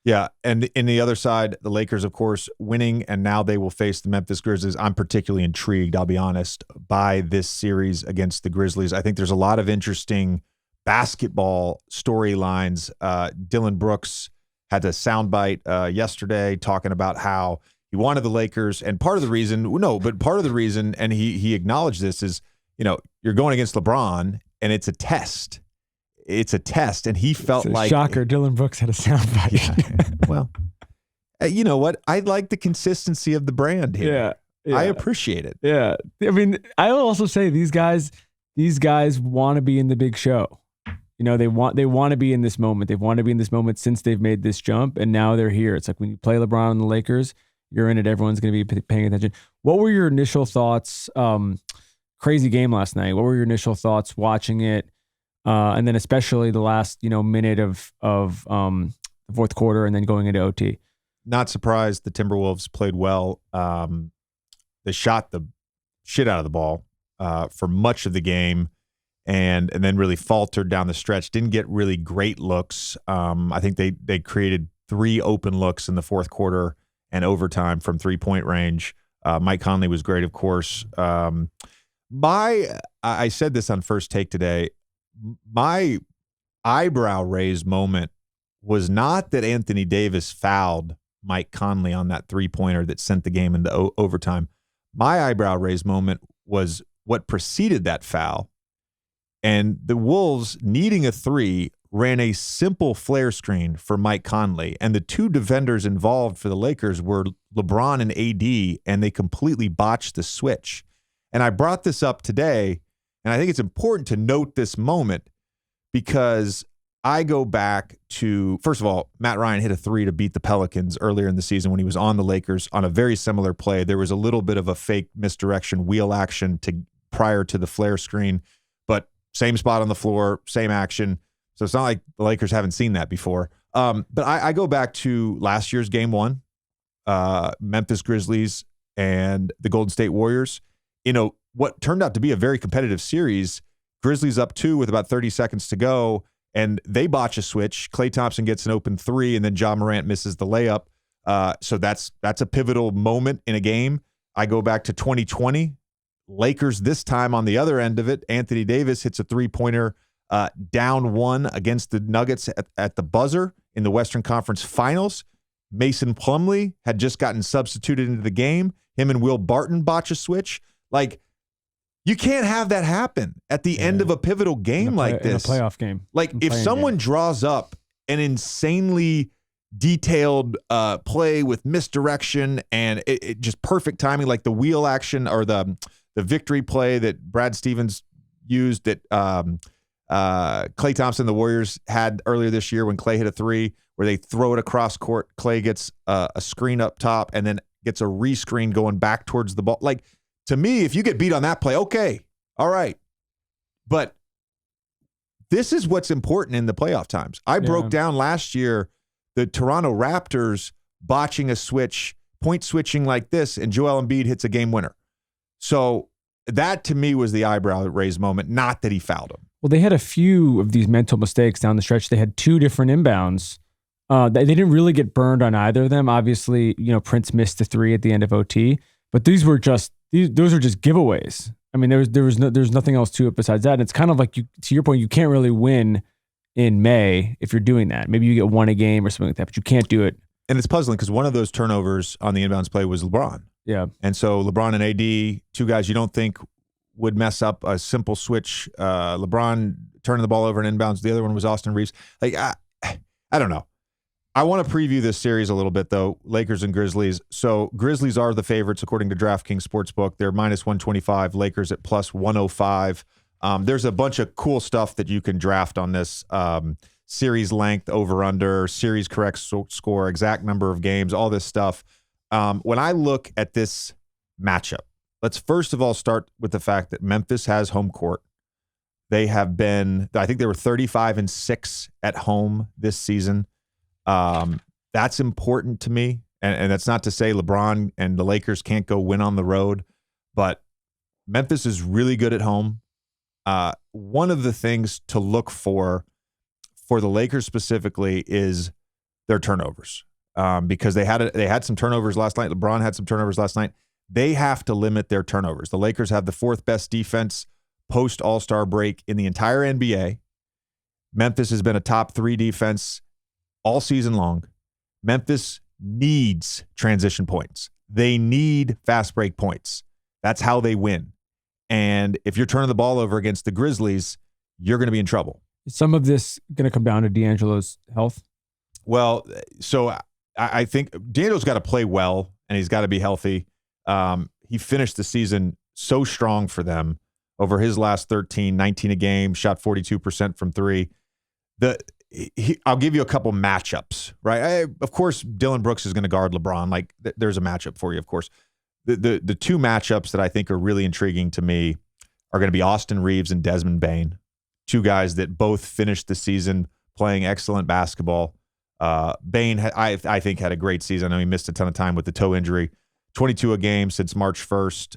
Yeah, and in the other side, the Lakers, of course, winning, and now they will face the Memphis Grizzlies. I'm particularly intrigued, I'll be honest, by this series against the Grizzlies. I think there's a lot of interesting basketball storylines. Dylan Brooks had a soundbite yesterday talking about how he wanted the Lakers, and part of the reason, and he acknowledged this, is, you're going against LeBron, and it's a test. It's a test, and he felt like... Shocker, Dylan Brooks had a soundbite. Yeah. Well, you know what? I like the consistency of the brand here. Yeah. I appreciate it. Yeah. I mean, I will also say these guys want to be in the big show. They want to be in this moment. They've wanted to be in this moment since they've made this jump, and now they're here. It's like when you play LeBron and the Lakers, you're in it. Everyone's going to be paying attention. What were your initial thoughts? Crazy game last night. What were your initial thoughts watching it? And then especially the last, minute of the fourth quarter and then going into OT. Not surprised the Timberwolves played well. They shot the shit out of the ball for much of the game and then really faltered down the stretch. Didn't get really great looks. I think they created 3 open looks in the fourth quarter and overtime from 3-point range. Mike Conley was great, of course. I said this on First Take today. My eyebrow raised moment was not that Anthony Davis fouled Mike Conley on that 3-pointer that sent the game into overtime. My eyebrow raised moment was what preceded that foul. And the Wolves, needing a 3, ran a simple flare screen for Mike Conley. And the 2 defenders involved for the Lakers were LeBron and AD, and they completely botched the switch. And I brought this up today, and I think it's important to note this moment because I go back to, first of all, Matt Ryan hit a 3 to beat the Pelicans earlier in the season when he was on the Lakers on a very similar play. There was a little bit of a fake misdirection wheel action prior to the flare screen, but same spot on the floor, same action. So it's not like the Lakers haven't seen that before. But I go back to last year's game 1, Memphis Grizzlies and the Golden State Warriors. What turned out to be a very competitive series. Grizzlies up 2 with about 30 seconds to go, and they botch a switch. Klay Thompson gets an open 3, and then Ja Morant misses the layup. So that's a pivotal moment in a game. I go back to 2020. Lakers this time on the other end of it. Anthony Davis hits a 3-pointer down 1 against the Nuggets at the buzzer in the Western Conference Finals. Mason Plumlee had just gotten substituted into the game. Him and Will Barton botch a switch. Like, you can't have that happen at the end of a pivotal game like this. In a playoff game. Like, if someone draws up an insanely detailed play with misdirection and it just perfect timing, like the wheel action or the victory play that Brad Stevens used that Klay Thompson, the Warriors, had earlier this year when Klay hit a 3, where they throw it across court. Klay gets a screen up top and then gets a rescreen going back towards the ball. Like, to me, if you get beat on that play, okay, all right. But this is what's important in the playoff times. I broke down last year the Toronto Raptors botching a switch, point switching like this, and Joel Embiid hits a game winner. So that, to me, was the eyebrow raised moment, not that he fouled him. Well, they had a few of these mental mistakes down the stretch. They had 2 different inbounds. They didn't really get burned on either of them. Obviously, Prince missed the 3 at the end of OT, but those are just giveaways. I mean, there's nothing else to it besides that. And it's kind of like, to your point, you can't really win in May if you're doing that. Maybe you get 1 a game or something like that, but you can't do it. And it's puzzling because one of those turnovers on the inbounds play was LeBron. Yeah. And so LeBron and AD, 2 guys you don't think would mess up a simple switch. LeBron turning the ball over in inbounds. The other one was Austin Reeves. Like, I don't know. I want to preview this series a little bit, though, Lakers and Grizzlies. So Grizzlies are the favorites, according to DraftKings Sportsbook. They're minus 125, Lakers at plus 105. There's a bunch of cool stuff that you can draft on this. Series length, over-under, series correct score, exact number of games, all this stuff. When I look at this matchup, let's first of all start with the fact that Memphis has home court. They have been, I think they were 35-6 at home this season. That's important to me. And that's not to say LeBron and the Lakers can't go win on the road, but Memphis is really good at home. One of the things to look for the Lakers specifically is their turnovers because they had some turnovers last night. LeBron had some turnovers last night. They have to limit their turnovers. The Lakers have the 4th best defense post All-Star break in the entire NBA. Memphis has been a top 3 defense all season long. Memphis needs transition points. They need fast break points. That's how they win. And if you're turning the ball over against the Grizzlies, you're going to be in trouble. Is some of this going to come down to D'Angelo's health? Well, so I think D'Angelo's got to play well, and he's got to be healthy. He finished the season so strong for them over his last 13, 19 a game, shot 42% from 3. I'll give you a couple matchups, right? Of course, Dylan Brooks is going to guard LeBron. Like, there's a matchup for you, of course. The 2 matchups that I think are really intriguing to me are going to be Austin Reeves and Desmond Bane, 2 guys that both finished the season playing excellent basketball. Bane, I think, had a great season. I know he missed a ton of time with the toe injury. 22 a game since March 1st,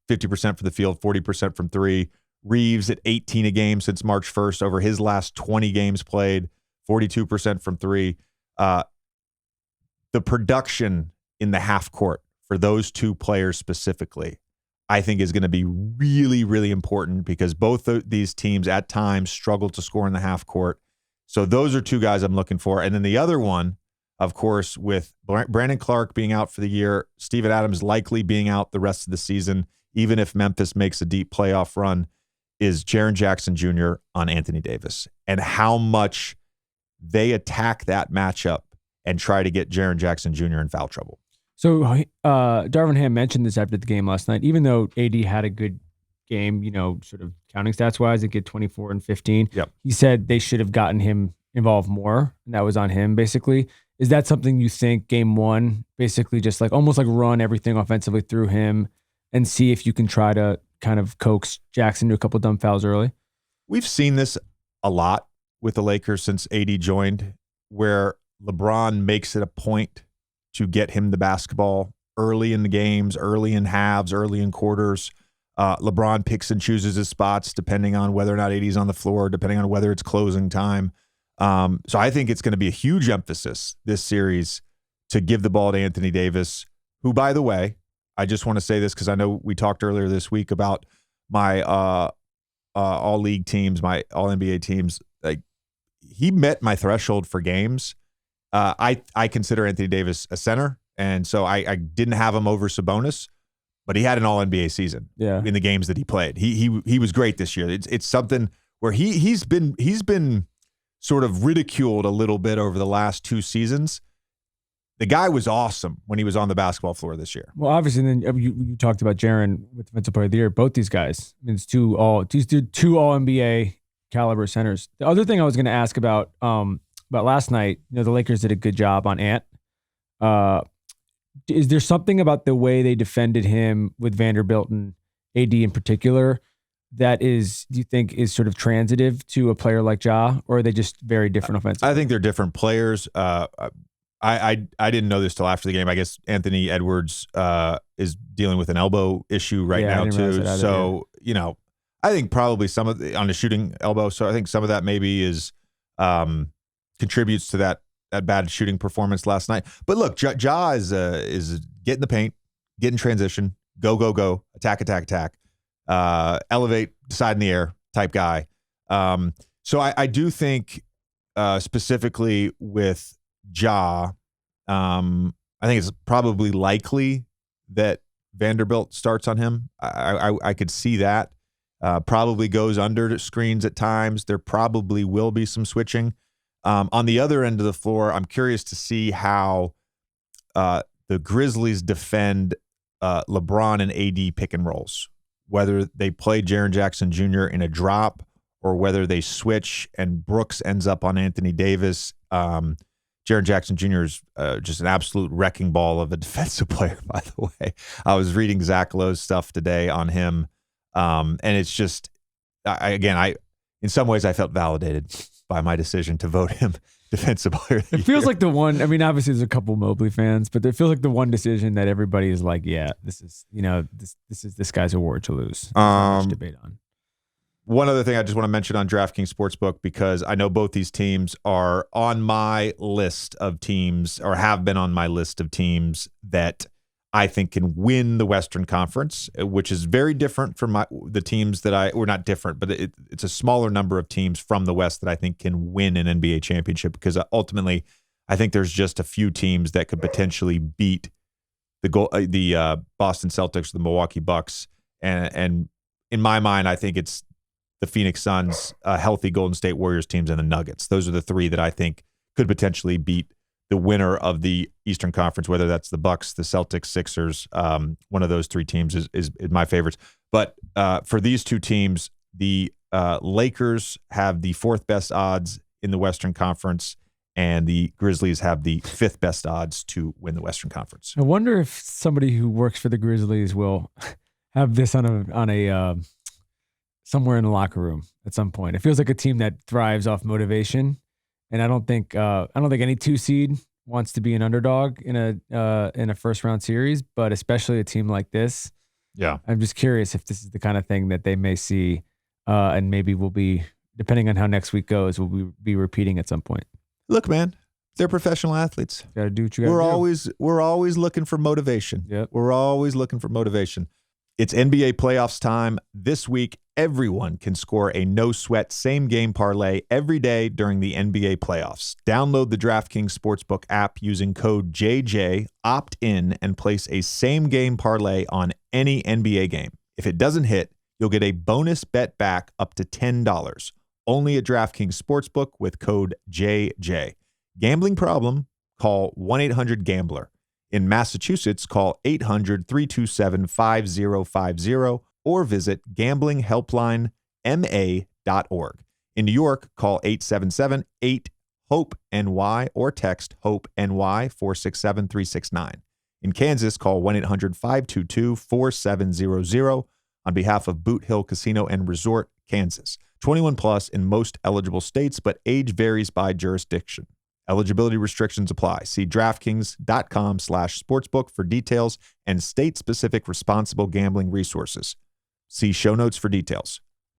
50% for the field, 40% from 3. Reeves at 18 a game since March 1st over his last 20 games played, 42% from 3. The production in the half court for those 2 players specifically, I think is going to be really, really important because both these teams at times struggle to score in the half court. So those are 2 guys I'm looking for. And then the other one, of course, with Brandon Clark being out for the year, Steven Adams likely being out the rest of the season, even if Memphis makes a deep playoff run, is Jaren Jackson Jr. on Anthony Davis and how much they attack that matchup and try to get Jaren Jackson Jr. in foul trouble. So Darvin Ham mentioned this after the game last night. Even though AD had a good game, sort of counting stats wise, it get 24 and 15. Yep. He said they should have gotten him involved more, and that was on him basically. Is that something you think game 1, basically just like almost like run everything offensively through him and see if you can try to kind of coax Jackson to a couple of dumb fouls early? We've seen this a lot with the Lakers since AD joined, where LeBron makes it a point to get him the basketball early in the games, early in halves, early in quarters. LeBron picks and chooses his spots depending on whether or not AD's on the floor, depending on whether it's closing time. So I think it's going to be a huge emphasis this series to give the ball to Anthony Davis, who, by the way, I just want to say this because I know we talked earlier this week about my all-league teams, my all-NBA teams. Like, he met my threshold for games. I consider Anthony Davis a center, and so I didn't have him over Sabonis, but he had an all-NBA season in the games that he played. He was great this year. It's something where he's been sort of ridiculed a little bit over the last 2 seasons. The guy was awesome when he was on the basketball floor this year. Well, obviously, then you talked about Jaren with Defensive Player of the Year. Both these guys, I mean, it's two all NBA caliber centers. The other thing I was going to ask about last night, the Lakers did a good job on Ant. Is there something about the way they defended him with Vanderbilt and AD in particular that do you think is sort of transitive to a player like Ja, or are they just very different offensively? I think they're different players. I didn't know this till after the game. I guess Anthony Edwards is dealing with an elbow issue right now too. So I think probably some of on the shooting elbow. So I think some of that maybe is contributes to that bad shooting performance last night. But look, Ja is get in the paint, get in transition, go, attack, elevate, decide in the air type guy. So I do think specifically with Ja, I think it's probably likely that Vanderbilt starts on him. I could see that. Probably goes under screens at times. There probably will be some switching. On the other end of the floor, I'm curious to see how the Grizzlies defend LeBron and AD pick and rolls, whether they play Jaren Jackson Jr. in a drop or whether they switch and Brooks ends up on Anthony Davis. Jaren Jackson Jr. is just an absolute wrecking ball of a defensive player, by the way. I was reading Zach Lowe's stuff today on him, and it's just, in some ways I felt validated by my decision to vote him defensive player of the year. It feels like the one, obviously there's a couple Mobley fans, but it feels like the one decision that everybody is like, yeah, this is this guy's award to lose. There's not much debate on. One other thing I just want to mention on DraftKings Sportsbook, because I know both these teams are on my list of teams, or have been on my list of teams that I think can win the Western Conference, which is very different from the teams that we're not different, but it's a smaller number of teams from the West that I think can win an NBA championship, because ultimately I think there's just a few teams that could potentially beat the Boston Celtics, the Milwaukee Bucks, and in my mind, I think it's the Phoenix Suns, healthy Golden State Warriors teams, and the Nuggets. Those are the three that I think could potentially beat the winner of the Eastern Conference, whether that's the Bucks, the Celtics, Sixers. One of those three teams is my favorites. But for these two teams, the Lakers have the fourth best odds in the Western Conference, and the Grizzlies have the fifth best odds to win the Western Conference. I wonder if somebody who works for the Grizzlies will have this on a somewhere in the locker room at some point. It feels like a team that thrives off motivation, and I don't think any 2 seed wants to be an underdog in a first round series, but especially a team like this. Yeah, I'm just curious if this is the kind of thing that they may see, and maybe we'll be, depending on how next week goes, we'll be repeating at some point. Look, man, they're professional athletes. Got to do what you got to do. We're always looking for motivation. Yep. We're always looking for motivation. It's NBA playoffs time. This week, everyone can score a no-sweat same-game parlay every day during the NBA playoffs. Download the DraftKings Sportsbook app using code JJ, opt in, and place a same-game parlay on any NBA game. If it doesn't hit, you'll get a bonus bet back up to $10. Only at DraftKings Sportsbook with code JJ. Gambling problem? Call 1-800-GAMBLER. In Massachusetts, call 800-327-5050 or visit gamblinghelplinema.org. In New York, call 877-8-HOPE-NY or text HOPE-NY 467-369. In Kansas, call 1-800-522-4700 on behalf of Boot Hill Casino and Resort, Kansas. 21 plus in most eligible states, but age varies by jurisdiction. Eligibility restrictions apply. See DraftKings.com/sportsbook for details and state-specific responsible gambling resources. See show notes for details.